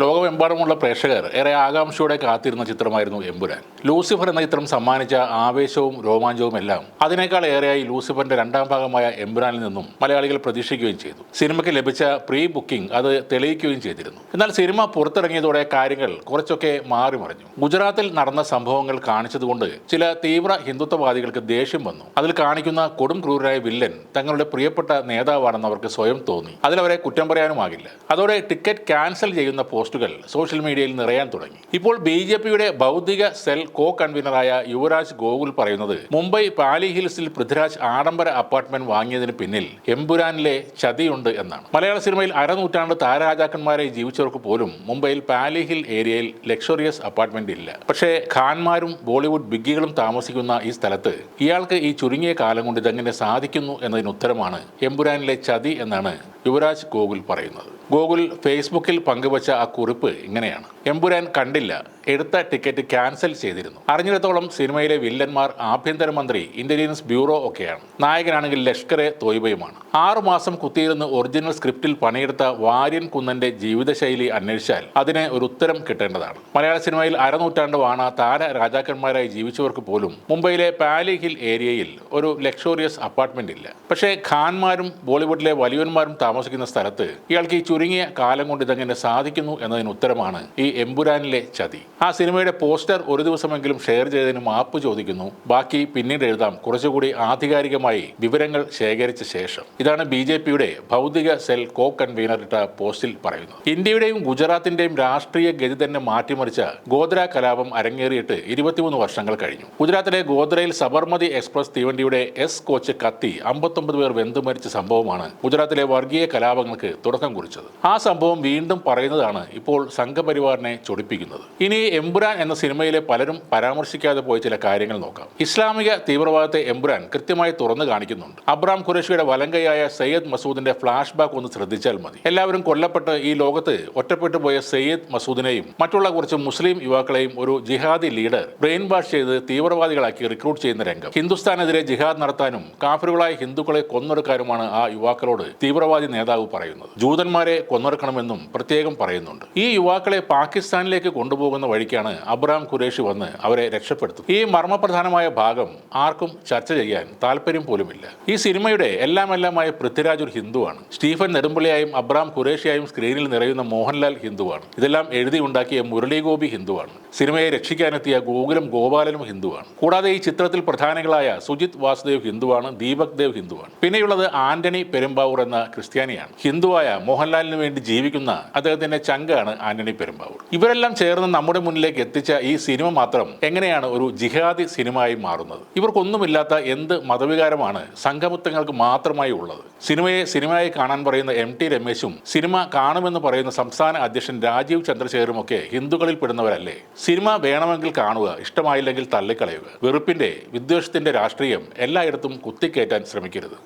ലോകമെമ്പാടുമുള്ള പ്രേക്ഷകർ ഏറെ ആകാംക്ഷയോടെ കാത്തിരുന്ന ചിത്രമായിരുന്നു എമ്പുരാൻ. ലൂസിഫർ എന്ന ചിത്രം സമ്മാനിച്ച ആവേശവും രോമാഞ്ചവും എല്ലാം അതിനേക്കാൾ ഏറെയായി ലൂസിഫറിന്റെ രണ്ടാം ഭാഗമായ എമ്പുരാനിൽ നിന്നും മലയാളികൾ പ്രതീക്ഷിക്കുകയും ചെയ്തു. സിനിമയ്ക്ക് ലഭിച്ച പ്രീ ബുക്കിംഗ് അത് തെളിയിക്കുകയും ചെയ്തിരുന്നു. എന്നാൽ സിനിമ പുറത്തിറങ്ങിയതോടെ കാര്യങ്ങൾ കുറച്ചൊക്കെ മാറിമറിഞ്ഞു. ഗുജറാത്തിൽ നടന്ന സംഭവങ്ങൾ കാണിച്ചതുകൊണ്ട് ചില തീവ്ര ഹിന്ദുത്വവാദികൾക്ക് ദേഷ്യം വന്നു. അതിൽ കാണിക്കുന്ന കൊടും ക്രൂരനായ വില്ലൻ തങ്ങളുടെ പ്രിയപ്പെട്ട നേതാവാണെന്ന് അവർക്ക് സ്വയം തോന്നി. അതിലവരെ കുറ്റം പറയാനുമാകില്ല. അതോടെ ടിക്കറ്റ് ക്യാൻസൽ ചെയ്യുന്ന പോസ്റ്റുകൾ സോഷ്യൽ മീഡിയയിൽ നിറയാൻ തുടങ്ങി. ഇപ്പോൾ BJPയുടെ ബൗദ്ധിക സെൽ കോ കൺവീനറായ യുവരാജ് ഗോകുൽ പറയുന്നത് മുംബൈ പാലി ഹിൽസിൽ പൃഥ്വിരാജ് ആഡംബര അപ്പാർട്ട്മെന്റ് വാങ്ങിയതിന് പിന്നിൽ എമ്പുരാനിലെ ചതിയുണ്ട് എന്നാണ്. മലയാള സിനിമയിൽ അരനൂറ്റാണ്ട് താരരാജാക്കന്മാരെ ജീവിച്ചവർക്ക് പോലും മുംബൈയിൽ പാലി ഹിൽ ഏരിയയിൽ ലക്ഷറിയസ് അപ്പാർട്ട്മെന്റ് ഇല്ല. പക്ഷേ ഖാൻമാരും ബോളിവുഡ് ബിഗ്ഗികളും താമസിക്കുന്ന ഈ സ്ഥലത്ത് ഇയാൾക്ക് ഈ ചുരുങ്ങിയ കാലം കൊണ്ട് ഇതെങ്ങനെ സാധിക്കുന്നു എന്നതിന് ഉത്തരമാണ് എമ്പുരാനിലെ ചതി എന്നാണ് യുവരാജ് ഗോകുൽ പറയുന്നത്. ഗോകുൽ ഫേസ്ബുക്കിൽ പങ്കുവച്ച ആ കുറിപ്പ് ഇങ്ങനെയാണ്: എമ്പുരാൻ കണ്ടില്ല, എടുത്ത ടിക്കറ്റ് ക്യാൻസൽ ചെയ്തിരുന്നു. അറിഞ്ഞിടത്തോളം സിനിമയിലെ വില്ലന്മാർ ആഭ്യന്തരമന്ത്രി, ഇന്റലിജൻസ് ബ്യൂറോ ഒക്കെയാണ്. നായകനാണെങ്കിൽ ലഷ്കറെ തോയ്ബയുമാണ്. 6 മാസം കുത്തിയിരുന്ന് ഒറിജിനൽ സ്ക്രിപ്റ്റിൽ പണിയെടുത്ത വാര്യൻ കുന്നന്റെ ജീവിതശൈലി അന്വേഷിച്ചാൽ അതിന് ഒരു ഉത്തരം കിട്ടേണ്ടതാണ്. മലയാള സിനിമയിൽ അരനൂറ്റാണ്ട് വാണ താര രാജാക്കന്മാരായി ജീവിച്ചവർക്ക് പോലും മുംബൈയിലെ പാലി ഹിൽ ഏരിയയിൽ ഒരു ലക്ഷറിയസ് അപ്പാർട്ട്മെന്റ് ഇല്ല. പക്ഷേ ഖാൻമാരും ബോളിവുഡിലെ വലിയന്മാരും താമസിക്കുന്ന സ്ഥലത്ത് ഇയാൾക്ക് ഈ ചുരുങ്ങിയ കാലം കൊണ്ട് ഇതെങ്ങനെ സാധിക്കുന്നു എന്നതിന് ഉത്തരമാണ് ഈ എമ്പുരാനിലെ ചതി. ആ സിനിമയുടെ പോസ്റ്റർ ഒരു ദിവസമെങ്കിലും ഷെയർ ചെയ്തതിന് മാപ്പ് ചോദിക്കുന്നു. ബാക്കി പിന്നീട് എഴുതാം, കുറച്ചുകൂടി ആധികാരികമായി വിവരങ്ങൾ ശേഖരിച്ച ശേഷം. ഇതാണ് BJPയുടെ ഭൗതിക സെൽ കോ കൺവീനർ ഇട്ട പോസ്റ്റിൽ പറയുന്നത്. ഇന്ത്യയുടെയും ഗുജറാത്തിന്റെയും രാഷ്ട്രീയ ഗതി തന്നെ മാറ്റിമറിച്ച ഗോദ്ര കലാപം അരങ്ങേറിയിട്ട് 23 വർഷങ്ങൾ കഴിഞ്ഞു. ഗുജറാത്തിലെ ഗോദ്രയിൽ സബർമതി എക്സ്പ്രസ് തീവണ്ടിയുടെ S കോച്ച് കത്തി 59 പേർ വെന്തുമരിച്ച സംഭവമാണ് ഗുജറാത്തിലെ വർഗീയ കലാപങ്ങൾക്ക് തുടക്കം കുറിച്ചത്. ആ സംഭവം വീണ്ടും പറയുന്നതാണ് ഇപ്പോൾ സംഘപരിവാറിനെ ചൊടിപ്പിക്കുന്നത്. ഇനി എമ്പുരാൻ എന്ന സിനിമയിലെ പലരും പരാമർശിക്കാതെ പോയ ചില കാര്യങ്ങൾ നോക്കാം. ഇസ്ലാമിക തീവ്രവാദത്തെ എമ്പുരാൻ കൃത്യമായി തുറന്നു കാണിക്കുന്നുണ്ട്. അബ്രാം ഖുറേഷിയുടെ വലങ്കയായ സയ്യദ് മസൂദിന്റെ ഫ്ലാഷ് ബാക്ക് ഒന്ന് ശ്രദ്ധിച്ചാൽ മതി. എല്ലാവരും കൊല്ലപ്പെട്ട് ഈ ലോകത്ത് ഒറ്റപ്പെട്ടു പോയ സയ്യദ് മസൂദിനെയും മറ്റുള്ള കുറച്ച് മുസ്ലിം യുവാക്കളെയും ഒരു ജിഹാദി ലീഡർ ബ്രെയിൻ വാഷ് ചെയ്ത് തീവ്രവാദികളാക്കി റിക്രൂട്ട് ചെയ്യുന്ന രംഗം. ഹിന്ദുസ്ഥാനെതിരെ ജിഹാദ് നടത്താനും കാഫിറുകളായ ഹിന്ദുക്കളെ കൊന്നൊടുക്കാനുമാണ് ആ യുവാക്കളോട് തീവ്രവാദി നേതാവ് പറയുന്നത്. ജൂതന്മാരെ കൊന്നൊടുക്കണമെന്നും പ്രത്യേകം പറയുന്നുണ്ട്. ഈ യുവാക്കളെ പാകിസ്ഥാനിലേക്ക് കൊണ്ടുപോകുന്ന വഴിക്കാണ് അബ്രാം ഖുറേഷി വന്ന് അവരെ രക്ഷപ്പെടുത്തും. ഈ മർമ്മപ്രധാനമായ ഭാഗം ആർക്കും ചർച്ച ചെയ്യാൻ താല്പര്യം പോലുമില്ല. ഈ സിനിമയുടെ എല്ലാമെല്ലാമായ പൃഥ്വിരാജ് ഒരു ഹിന്ദുവാണ്. സ്റ്റീഫൻ നെടുമ്പള്ളിയായും അബ്രാം ഖുറേഷിയായും സ്ക്രീനിൽ നിറയുന്ന മോഹൻലാൽ ഹിന്ദുവാണ്. ഇതെല്ലാം എഴുതി ഉണ്ടാക്കിയ മുരളി ഗോപി ഹിന്ദുവാണ്. സിനിമയെ രക്ഷിക്കാനെത്തിയ ഗോകുലം ഗോപാലനും ഹിന്ദുവാണ്. കൂടാതെ ഈ ചിത്രത്തിൽ പ്രധാനികളായ സുജിത് വാസുദേവ് ഹിന്ദുവാണ്, ദീപക് ദേവ് ഹിന്ദുവാണ്. പിന്നെയുള്ളത് ആന്റണി പെരുമ്പാവൂർ എന്ന ക്രിസ്ത്യാനിയാണ്. ഹിന്ദുവായ മോഹൻലാലിന് വേണ്ടി ജീവിക്കുന്ന അദ്ദേഹത്തിന്റെ ചങ്കാണ് ആന്റണി പെരുമ്പാവൂർ. ഇവരെല്ലാം ചേർന്ന് നമ്മുടെ മുന്നിലേക്ക് എത്തിച്ച ഈ സിനിമ മാത്രം എങ്ങനെയാണ് ഒരു ജിഹാദി സിനിമയായി മാറുന്നത്? ഇവർക്കൊന്നുമില്ലാത്ത എന്ത് മതവികാരമാണ് സംഘമുത്തങ്ങൾക്ക് മാത്രമായി ഉള്ളത്? സിനിമയെ സിനിമയായി കാണാൻ പറയുന്ന MT രമേശും സിനിമ കാണുമെന്ന് പറയുന്ന സംസ്ഥാന അധ്യക്ഷൻ രാജീവ് ചന്ദ്രശേഖറും ഒക്കെ ഹിന്ദുക്കളിൽ പെടുന്നവരല്ലേ? സിനിമ വേണമെങ്കിൽ കാണുക, ഇഷ്ടമായില്ലെങ്കിൽ തള്ളിക്കളയുക. വെറുപ്പിന്റെ, വിദ്വേഷത്തിന്റെ രാഷ്ട്രീയം എല്ലായിടത്തും കുത്തിക്കയറ്റാൻ ശ്രമിക്കരുത്.